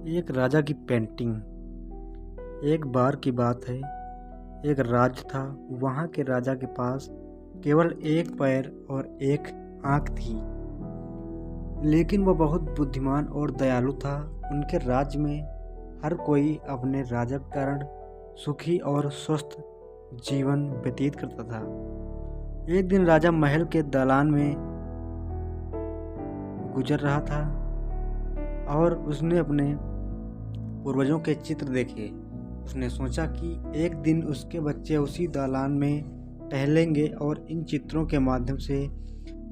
एक राजा की पेंटिंग। एक बार की बात है, एक राज्य था। वहाँ के राजा के पास केवल एक पैर और एक आँख थी, लेकिन वह बहुत बुद्धिमान और दयालु था। उनके राज्य में हर कोई अपने राजा के कारण सुखी और स्वस्थ जीवन व्यतीत करता था। एक दिन राजा महल के दालान में गुजर रहा था और उसने अपने पूर्वजों के चित्र देखे। उसने सोचा कि एक दिन उसके बच्चे उसी दालान में टहलेंगे और इन चित्रों के माध्यम से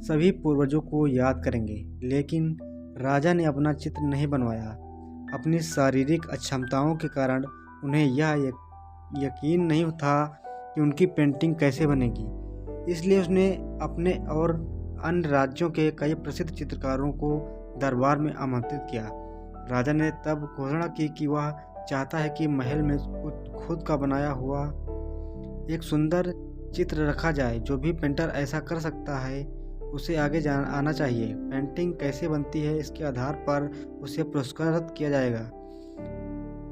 सभी पूर्वजों को याद करेंगे। लेकिन राजा ने अपना चित्र नहीं बनवाया। अपनी शारीरिक अक्षमताओं के कारण उन्हें यह यकीन नहीं था कि उनकी पेंटिंग कैसे बनेगी। इसलिए उसने अपने और अन्य राज्यों के कई प्रसिद्ध चित्रकारों को दरबार में आमंत्रित किया। राजा ने तब घोषणा की कि वह चाहता है कि महल में खुद का बनाया हुआ एक सुंदर चित्र रखा जाए। जो भी पेंटर ऐसा कर सकता है उसे आगे आना चाहिए। पेंटिंग कैसे बनती है इसके आधार पर उसे पुरस्कृत किया जाएगा।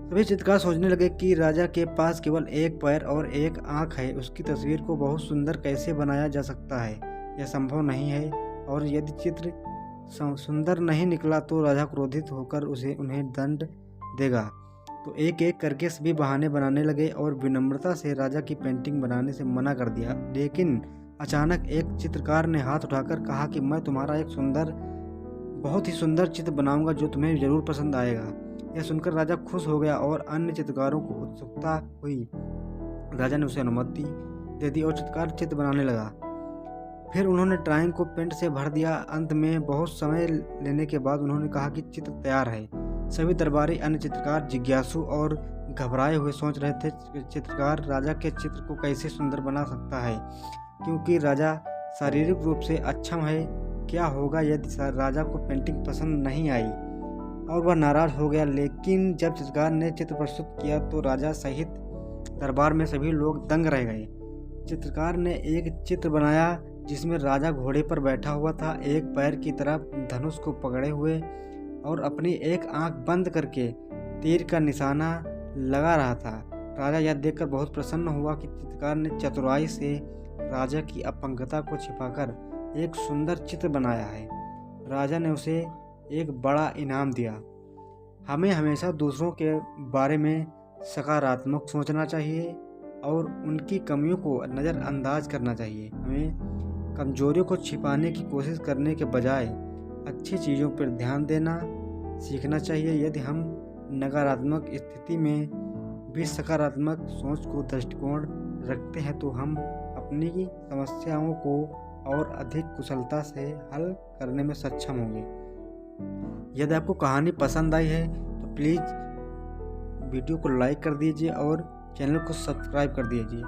सभी चित्रकार सोचने लगे कि राजा के पास केवल एक पैर और एक आँख है, उसकी तस्वीर को बहुत सुंदर कैसे बनाया जा सकता है। यह संभव नहीं है, और यदि चित्र सुंदर नहीं निकला तो राजा क्रोधित होकर उन्हें दंड देगा। तो एक एक करके सभी बहाने बनाने लगे और विनम्रता से राजा की पेंटिंग बनाने से मना कर दिया। लेकिन अचानक एक चित्रकार ने हाथ उठाकर कहा कि मैं तुम्हारा एक बहुत ही सुंदर चित्र बनाऊंगा जो तुम्हें जरूर पसंद आएगा। यह सुनकर राजा खुश हो गया और अन्य चित्रकारों को उत्सुकता हुई। राजा ने उसे अनुमति दे दी और चित्रकार चित्र बनाने लगा। फिर उन्होंने ड्राइंग को पेंट से भर दिया। अंत में बहुत समय लेने के बाद उन्होंने कहा कि चित्र तैयार है। सभी दरबारी अन्य चित्रकार जिज्ञासु और घबराए हुए सोच रहे थे चित्रकार राजा के चित्र को कैसे सुंदर बना सकता है, क्योंकि राजा शारीरिक रूप से अक्षम है। क्या होगा यदि राजा को पेंटिंग पसंद नहीं आई और वह नाराज हो गया। लेकिन जब चित्रकार ने चित्र प्रस्तुत किया तो राजा सहित दरबार में सभी लोग दंग रह गए। चित्रकार ने एक चित्र बनाया जिसमें राजा घोड़े पर बैठा हुआ था, एक पैर की तरफ धनुष को पकड़े हुए और अपनी एक आंख बंद करके तीर का निशाना लगा रहा था। राजा यह देखकर बहुत प्रसन्न हुआ कि चित्रकार ने चतुराई से राजा की अपंगता को छिपाकर एक सुंदर चित्र बनाया है। राजा ने उसे एक बड़ा इनाम दिया। हमें हमेशा दूसरों के बारे में सकारात्मक सोचना चाहिए और उनकी कमियों को नज़रअंदाज करना चाहिए। हमें कमजोरियों को छिपाने की कोशिश करने के बजाय अच्छी चीज़ों पर ध्यान देना सीखना चाहिए। यदि हम नकारात्मक स्थिति में भी सकारात्मक सोच को दृष्टिकोण रखते हैं तो हम अपनी समस्याओं को और अधिक कुशलता से हल करने में सक्षम होंगे। यदि आपको कहानी पसंद आई है तो प्लीज़ वीडियो को लाइक कर दीजिए और चैनल को सब्सक्राइब कर दीजिए।